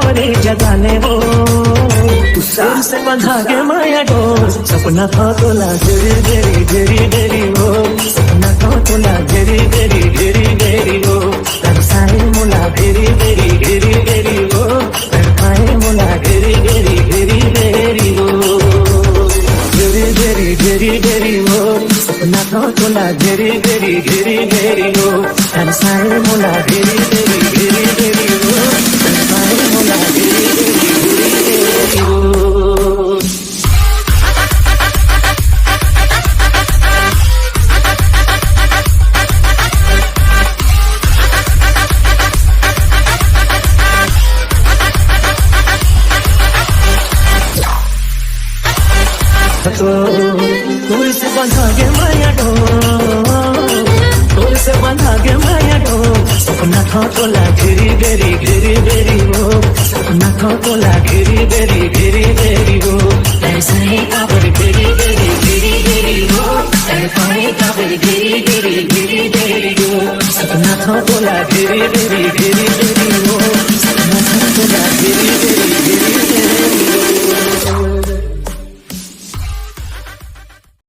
करे जगाने वो सुर से बंधा के माया डोर सपना था तोला घेरी घेरी घेरी घेरी वो सपना था तोला घेरी घेरी घेरी घेरी वो तरसाए मोला घेरी घेरी घेरी घेरी वो तरसाए मोला घेरी घेरी घेरी घेरी वो घेरी घेरी घेरी घेरी वो सपना था तोला घेरी घेरी घेरी घेरी वो तरसाए मोला घेरी घेरी घेरी घेरी वो तरसाए मोला घेरी घेरी घेरी घेरी वो तोर से बंधा के माया तोर से बंधा के माया सपना था तोला घेरी घेरी घेरी घेरी वो सपना था तोला घेरी घेरी घेरी घेरी वो ऐसा ही काबर घेरी घेरी घेरी घेरी वो ऐसा ही काबर घेरी घेरी घेरी घेरी वो सपना था तोला घेरी घेरी घेरी घेरी वो सपना था तोला घेरी घेरी